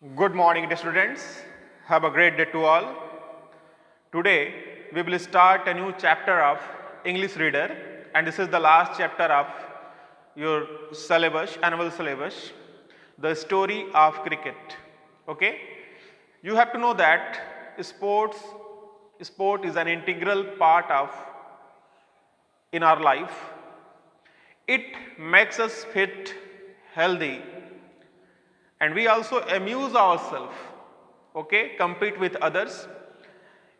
Good morning, dear students. Have a great day to all. Today, we will start a new chapter of English Reader, and this is the last chapter of your syllabus, annual syllabus, the story of cricket. Okay? You have to know that sport is an integral part of in our life. It makes us fit, healthy, and we also amuse ourselves, okay, compete with others.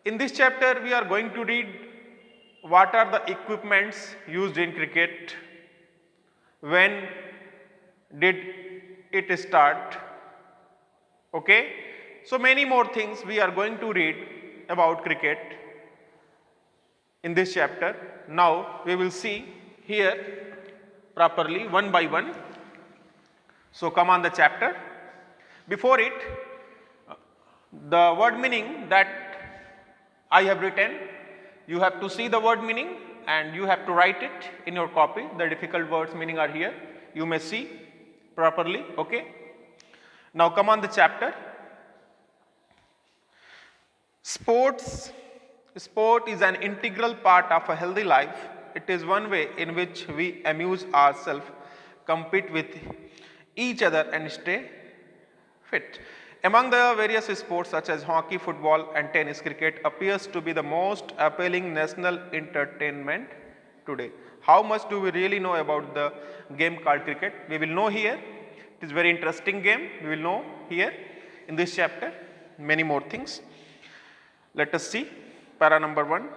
In this chapter we are going to read what are the equipments used in cricket, when did it start, okay. So many more things we are going to read about cricket in this chapter. Now we will see here properly one by one. So come on the chapter. Before it, the word meaning that I have written, you have to see the word meaning and you have to write it in your copy. The difficult words meaning are here. You may see properly, okay. Now come on the chapter. Sport is an integral part of a healthy life. It is one way in which we amuse ourselves, compete with each other and stay fit. Among the various sports such as hockey, football and tennis, cricket appears to be the most appealing national entertainment today. How much do we really know about the game called cricket? We will know here. It is very interesting game. We will know here in this chapter many more things. Let us see para number 1.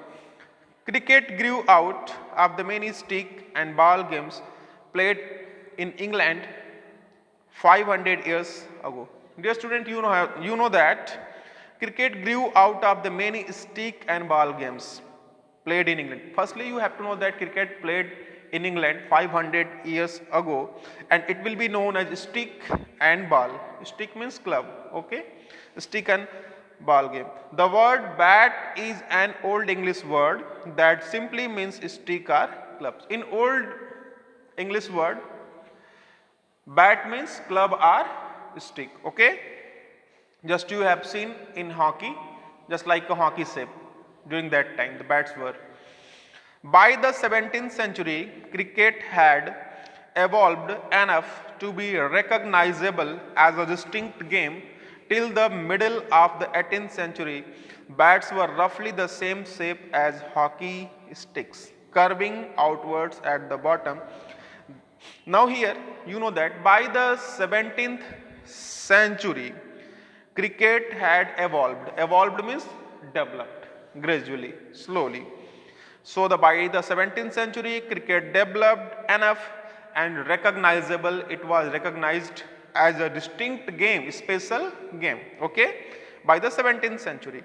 Cricket grew out of the many stick and ball games played in England 500 years ago. Dear student, you know that cricket grew out of the many stick and ball games played in England. Firstly, you have to know that cricket played in England 500 years ago, and it will be known as stick and ball. Stick means club, okay? Stick and ball game. The word bat is an old English word that simply means stick or clubs. In old English word, bat means club or stick, okay. Just you have seen in hockey, just like a hockey shape. During that time the bats were. By the 17th century, cricket had evolved enough to be recognizable as a distinct game. Till the middle of the 18th century, bats were roughly the same shape as hockey sticks, curving outwards at the bottom. Now here you know that by the 17th century, cricket had evolved. Evolved means developed gradually, slowly. So by the 17th century, cricket developed enough and recognizable. It was recognized as a distinct game, special game, okay, by the 17th century.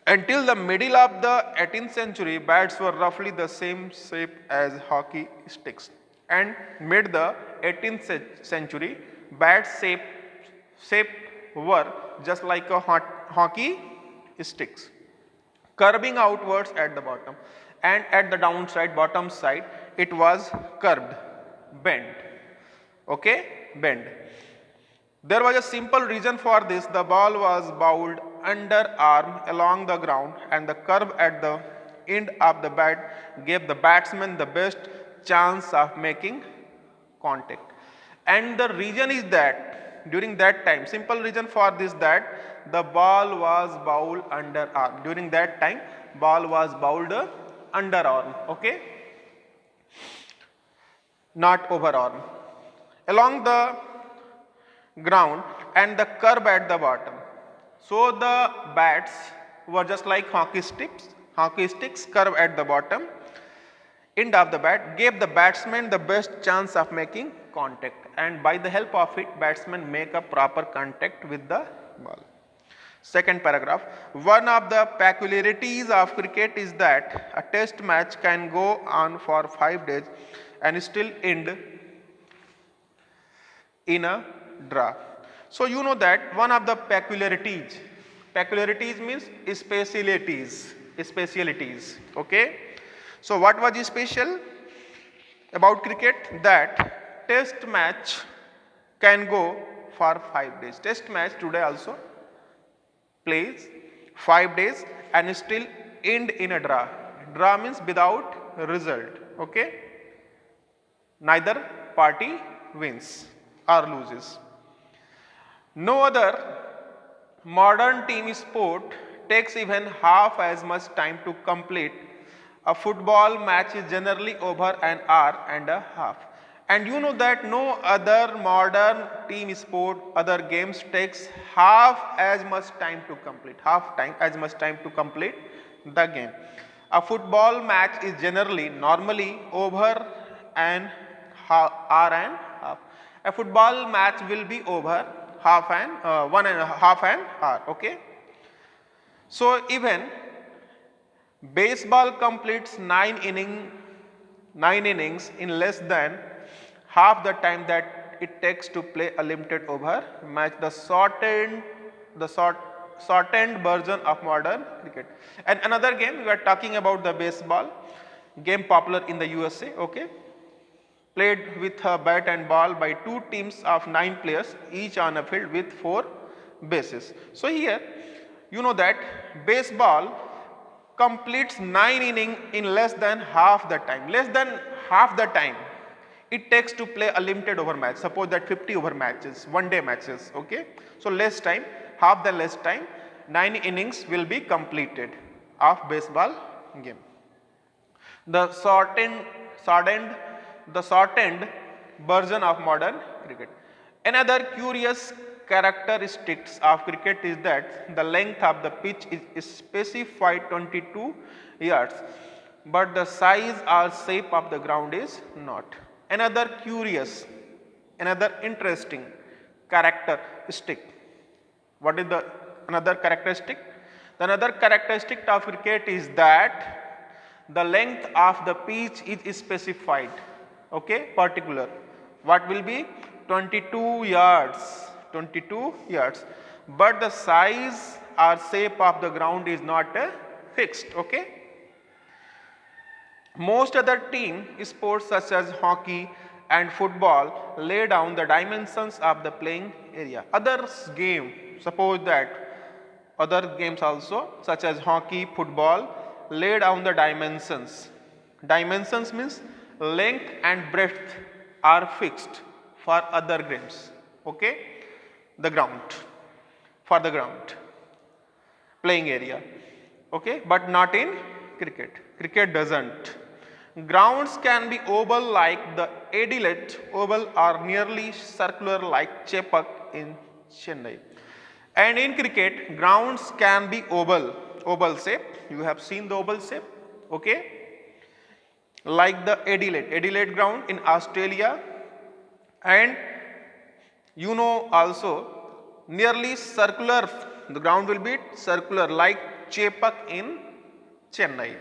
Until the middle of the 18th century, bats were roughly the same shape as hockey sticks. And mid the 18th century, bats shape were just like a hockey sticks, curving outwards at the bottom, and at the downside, bottom side, it was curved, bent, okay, bend. There was a simple reason for this. The ball was bowled underarm along the ground, and the curve at the end of the bat gave the batsman the best chance of making contact. And the reason is that during that time, simple reason for this, that the ball was bowled underarm. During that time, ball was bowled underarm, okay, not overarm, along the ground, and the curve at the bottom. So the bats were just like hockey sticks, curve at the bottom. End of the bat gave the batsman the best chance of making contact, and by the help of it, batsmen make a proper contact with the ball. Second paragraph. One of the peculiarities of cricket is that a test match can go on for 5 days and still end in a draw. So you know that one of the peculiarities means specialities, okay. So what was special about cricket? That test match can go for 5 days. Test match today also plays 5 days and still end in a draw. Draw means without result. Okay. Neither party wins or loses. No other modern team sport takes even half as much time to complete. A football match is generally over an hour and a half. And you know that no other modern team sport, other games takes half as much time to complete, as much time to complete the game. A football match is normally over an hour and half. A football match will be over one and a half an hour. Okay. So even baseball completes 9 innings in less than half the time that it takes to play a limited over match, the shortened version of modern cricket. And another game, we are talking about the baseball game, popular in the USA. Okay, played with a bat and ball by 2 teams of 9 players, each on a field with 4 bases. So here you know that baseball completes 9 innings in less than half the time. It takes to play a limited over match. Suppose that 50 over matches, 1-day matches. Okay, so less time, half the less time, 9 innings will be completed of baseball game. The shortened version of modern cricket. Another curious characteristics of cricket is that the length of the pitch is specified 22 yards, but the size or shape of the ground is not. Another interesting characteristic. What is the another characteristic? The another characteristic of cricket is that the length of the pitch is specified. Okay, particular. What will be 22 yards, but the size or shape of the ground is not fixed. Okay. Most other team sports such as hockey and football lay down the dimensions of the playing area. Others game, suppose that other games also such as hockey, football lay down the dimensions. Dimensions means length and breadth are fixed for other games. Okay, the ground, for the ground, playing area. Okay, but not in cricket. Cricket doesn't. Grounds can be oval like the Adelaide Oval or nearly circular like Chepauk in Chennai. And in cricket, grounds can be oval shape. You have seen the oval shape. Okay, like the Adelaide ground in Australia, and you know also nearly circular, the ground will be circular like Chepauk in Chennai.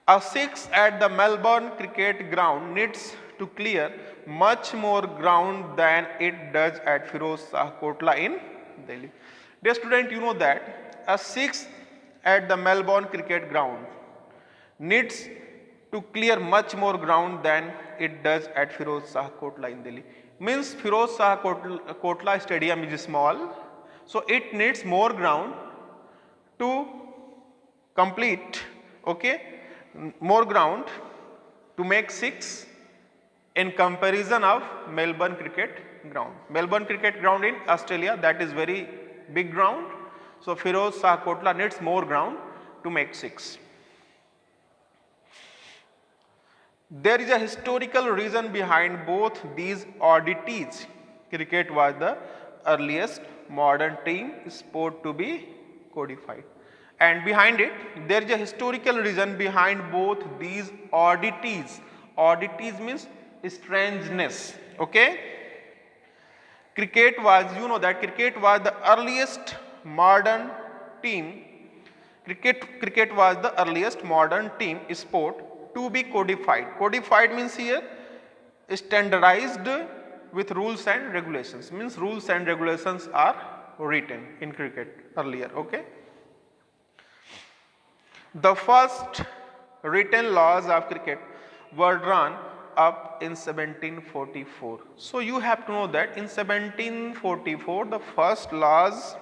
A 6 at the Melbourne cricket ground needs to clear much more ground than it does at Firoz Shah Kotla in Delhi. Dear student, you know that a 6 at the Melbourne cricket ground needs to clear much more ground than it does at Firoz Shah Kotla in Delhi. Means Firoz Shah Kotla stadium is small, so it needs more ground to complete. Okay, more ground to make 6 in comparison of Melbourne cricket ground. Melbourne cricket ground in Australia, that is very big ground. So Firoz Shah Kotla needs more ground to make 6. There is a historical reason behind both these oddities. Cricket was the earliest modern team sport to be codified. And behind it, there is a historical reason behind both these oddities. Oddities means strangeness. Okay? Cricket was, you know that cricket was the earliest modern team. Cricket was the earliest modern team sport to be codified. Codified means here standardized with rules and regulations. Means rules and regulations are written in cricket earlier. Okay? The first written laws of cricket were drawn up in 1744. So you have to know that in 1744 the first laws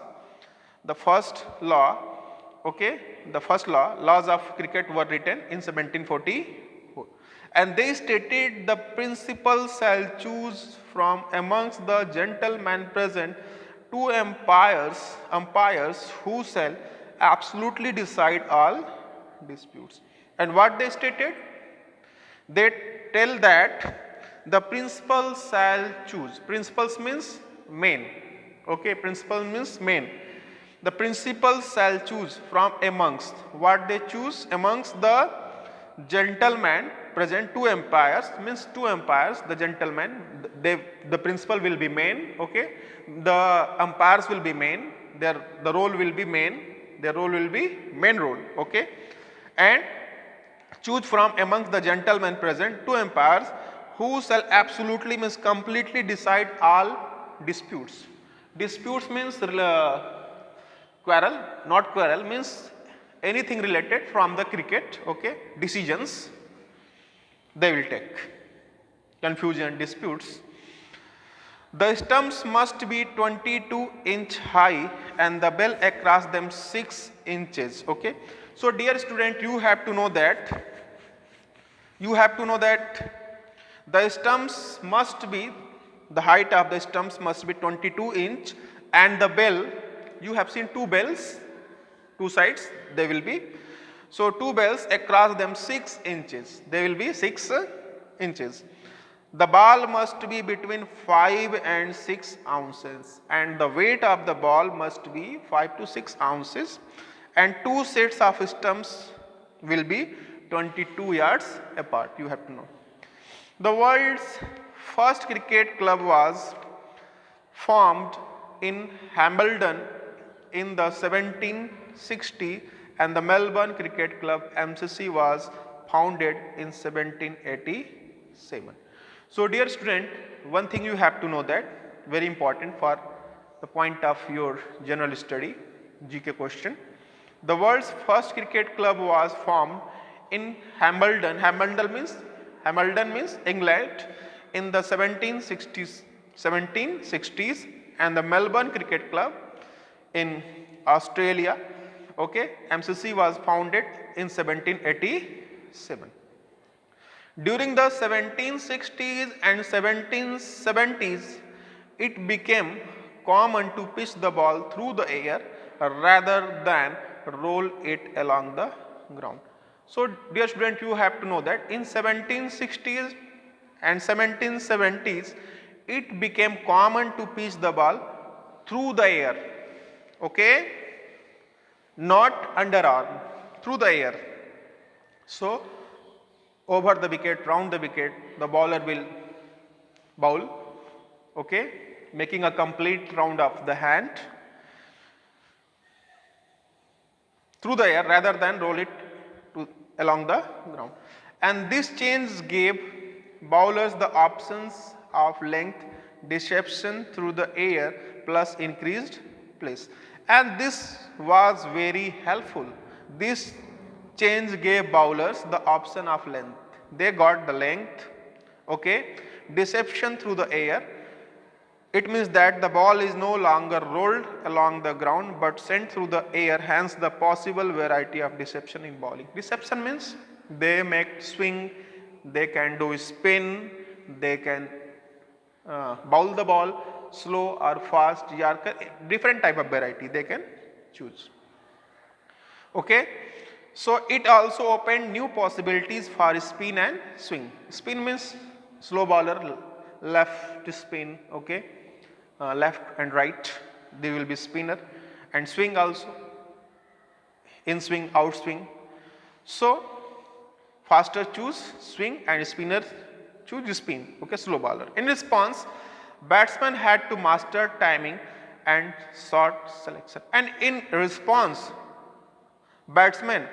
of cricket were written in 1744, and they stated the principal shall choose from amongst the gentlemen present two umpires who shall absolutely decide all disputes. And what they stated? They tell that the principal shall choose. Principals means main. Okay, principal means main. The principal shall choose from amongst. What they choose? Amongst the gentlemen present, two umpires means two umpires. The gentlemen, the principal will be main. Okay, the umpires will be main. The role will be main. Their role will be main role. Okay, and choose from amongst the gentlemen present two umpires who shall absolutely means completely decide all disputes. Disputes means quarrel, not quarrel means anything related from the cricket, okay, decisions they will take. Confusion, disputes. The stumps must be 22 inch high and the bell across them 6 inches, okay. So dear student, you have to know that the stumps must be, the height of the stumps must be 22 inch and the bell, you have seen two bells, two sides they will be. So two bells across them 6 inches, they will be 6 inches. The ball must be between 5 and 6 ounces and the weight of the ball must be 5 to 6 ounces and two sets of stumps will be 22 yards apart, you have to know. The world's first cricket club was formed in Hambledon in the 1760 and the Melbourne Cricket Club MCC was founded in 1787. So dear student, one thing you have to know that very important for the point of your general study GK question. The world's first cricket club was formed in Hambledon. Hambledon means England in the 1760s and the Melbourne Cricket Club in Australia, okay, MCC was founded in 1787. During the 1760s and 1770s, it became common to pitch the ball through the air rather than roll it along the ground. So dear student, you have to know that in 1760s and 1770s, it became common to pitch the ball through the air, okay, not underarm, through the air. So over the wicket, round the wicket, the bowler will bowl, okay, making a complete round of the hand through the air rather than roll it along the ground. And this change gave bowlers the options of length, deception through the air plus increased pace. And this was very helpful. This change gave bowlers the option of length. They got the length, okay, deception through the air. It means that the ball is no longer rolled along the ground but sent through the air, hence the possible variety of deception in bowling. Deception means they make swing, they can do spin, they can bowl the ball slow or fast, yorker, different type of variety they can choose. Okay. So it also opened new possibilities for spin and swing. Spin means slow bowler, left spin, okay, left and right, they will be spinner, and swing also, in swing, out swing. So faster choose swing and spinner choose spin, okay, slow bowler. In response, batsmen had to master timing and shot selection, and in response, batsmen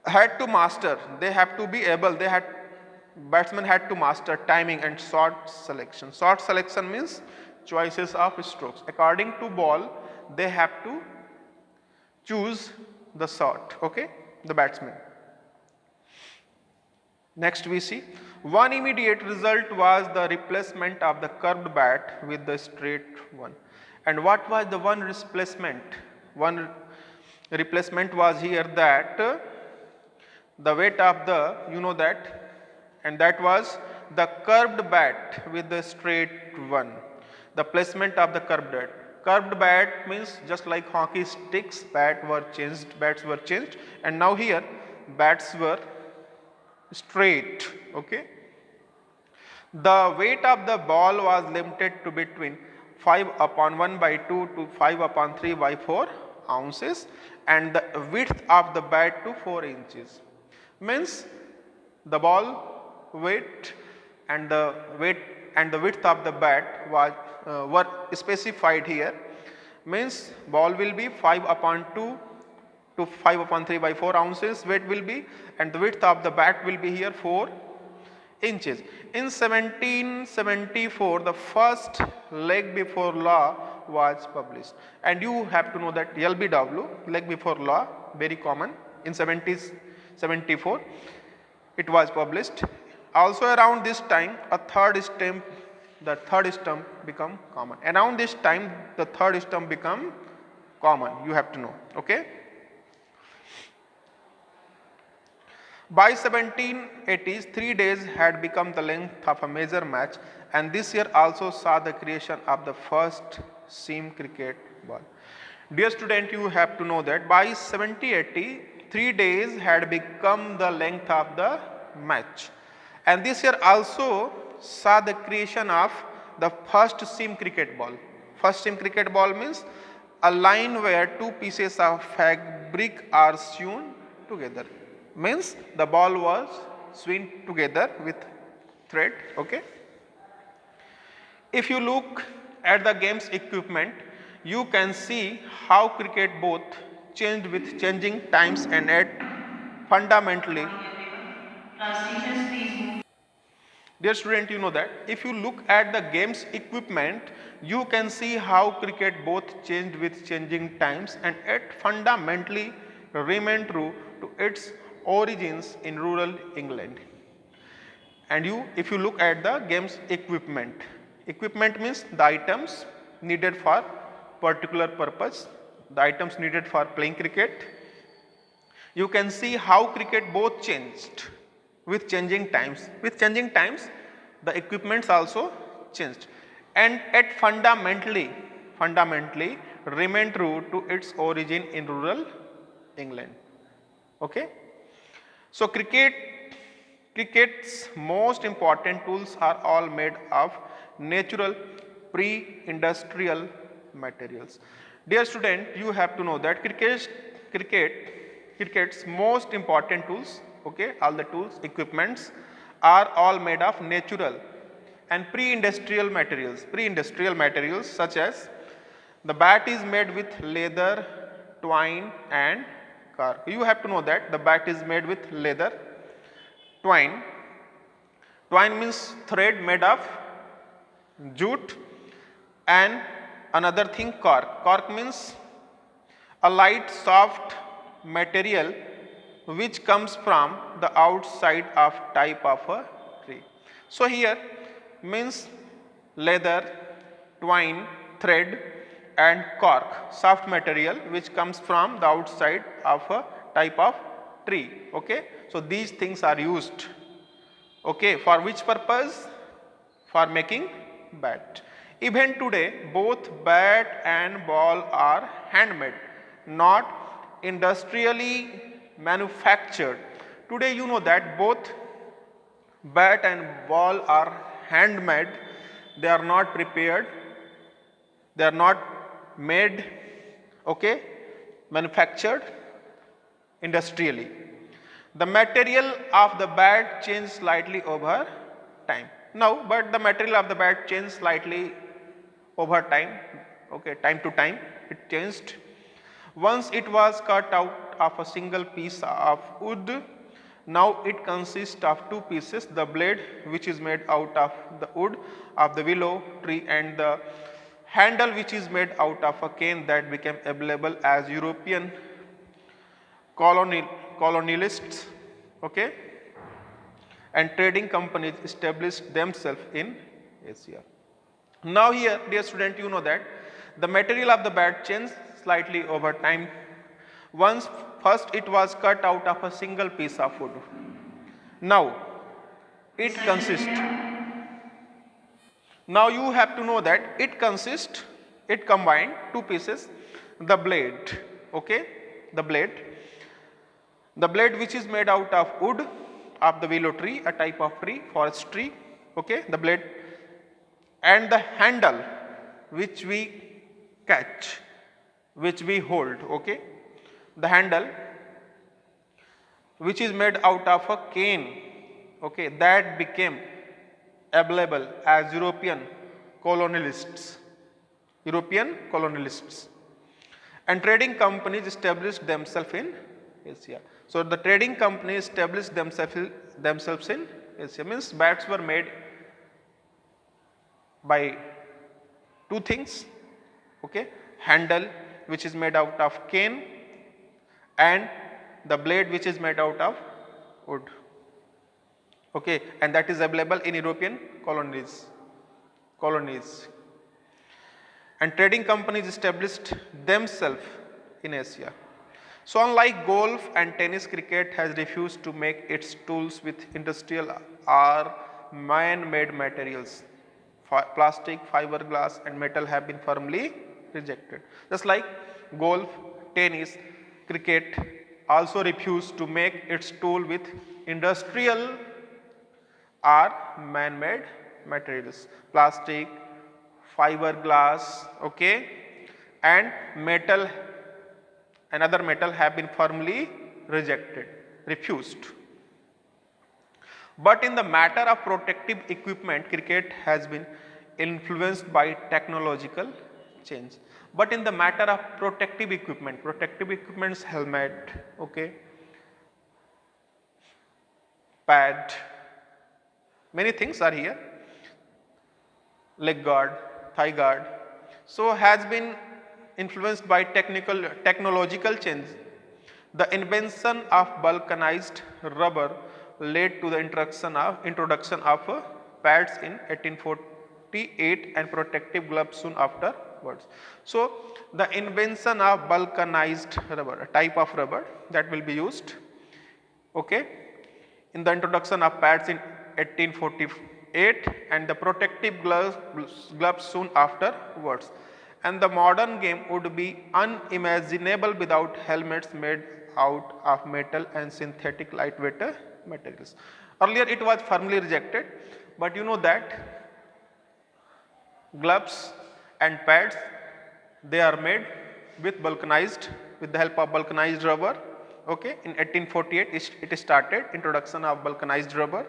had to master, batsmen had to master timing and shot selection. Shot selection means choices of strokes. According to ball, they have to choose the shot, okay, the batsman. Next we see One immediate result was the replacement of the curved bat with the straight one. And what was the one replacement? One replacement was here that the weight of the, you know that, and that was the curved bat with the straight one. The placement of the curved bat. Curved bat means just like hockey sticks, bats were changed, and now here bats were straight. Okay. The weight of the ball was limited to between 5 upon 1 by 2 to 5 upon 3 by 4 ounces, and the width of the bat to 4 inches. Means the ball weight and the width of the bat was were specified here. Means ball will be 5 upon 2 to 5 upon 3 by 4 ounces weight will be, and the width of the bat will be here 4 inches. In 1774 the first leg before law was published, and you have to know that LBW, leg before law, very common. In 1774 it was published. Also around this time the third stump become common. Around this time the third stump become common, you have to know. Okay. By 1780s, 3 days had become the length of a major match, and this year also saw the creation of the first seam cricket ball. Dear student, you have to know that by 1780, 3 days had become the length of the match, and this year also saw the creation of the first seam cricket ball. First seam cricket ball means a line where two pieces of fabric are sewn together. Means the ball was sewn together with thread. Okay. If you look at the game's equipment, you can see how cricket both changed with changing times and at fundamentally. Dear student, you know that if you look at the game's equipment, you can see how cricket both changed with changing times and yet fundamentally remained true to its origins in rural England. And if you look at the game's equipment means the items needed for particular purpose, the items needed for playing cricket. You can see how cricket both changed with changing times. With changing times, the equipments also changed, and yet fundamentally remained true to its origin in rural England. Okay. So cricket's most important tools are all made of natural pre-industrial materials. Dear student, you have to know that cricket's most important tools, okay, all the tools, equipments are all made of natural and pre-industrial materials. Pre-industrial materials such as the bat is made with leather, twine and cork. You have to know that the bat is made with leather, twine. Twine means thread made of jute, and another thing cork. Cork means a light soft material which comes from the outside of type of a tree. So here means leather, twine, thread and cork, soft material which comes from the outside of a type of tree. Okay. So these things are used, okay, for which purpose? For making bat. Even today both bat and ball are handmade, not industrially manufactured. Today you know that both bat and ball are handmade, they are not prepared, they are not made, okay, manufactured industrially. The material of the bat changed slightly over time. Now, but the material of the bat changed slightly over time, okay, time to time it changed. Once it was cut out of a single piece of wood, now it consists of two pieces, the blade which is made out of the wood of the willow tree and the handle which is made out of a cane that became available as European colonialists, okay, and trading companies established themselves in Asia. Now here, dear student, you know that the material of the bat changed slightly over time. Once first it was cut out of a single piece of wood. Now it consists. Now you have to know that it combined two pieces, the blade, okay, the blade which is made out of wood of the willow tree, a type of tree, forest tree, okay, the blade, and the handle which we catch, which we hold, okay, the handle which is made out of a cane, okay, that became available as European colonialists, and trading companies established themselves in Asia. So the trading companies established themselves in Asia, means bats were made by two things, okay, handle which is made out of cane and the blade which is made out of wood, okay, and that is available in European colonies. And trading companies established themselves in Asia. So unlike golf and tennis, cricket has refused to make its tools with industrial or man-made materials. Plastic, fiberglass and metal have been firmly rejected. Just like golf, tennis, cricket also refused to make its tool with industrial or man-made materials. Plastic, fiberglass, okay, and metal, another metal have been firmly rejected, refused. But in the matter of protective equipment, cricket has been influenced by technological change. But in the matter of protective equipments, helmet, okay, pad, many things are here, leg guard, thigh guard. So has been influenced by technological change. The invention of vulcanized rubber led to the introduction of pads in 1848 and protective gloves soon afterwards. So the invention of vulcanized rubber, a type of rubber that will be used, okay, in the introduction of pads in 1848 and the protective gloves soon afterwards. And the modern game would be unimaginable without helmets made out of metal and synthetic lightweight materials. Earlier it was firmly rejected, but you know that gloves and pads, they are made with the help of vulcanized rubber, okay. In 1848 it started introduction of vulcanized rubber,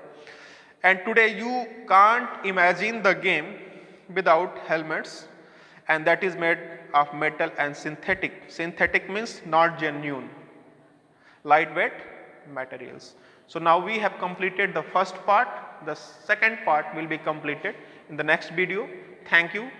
and today you can't imagine the game without helmets, and that is made of metal and synthetic. Synthetic means not genuine, lightweight materials. So now we have completed the first part. The second part will be completed in the next video. Thank you.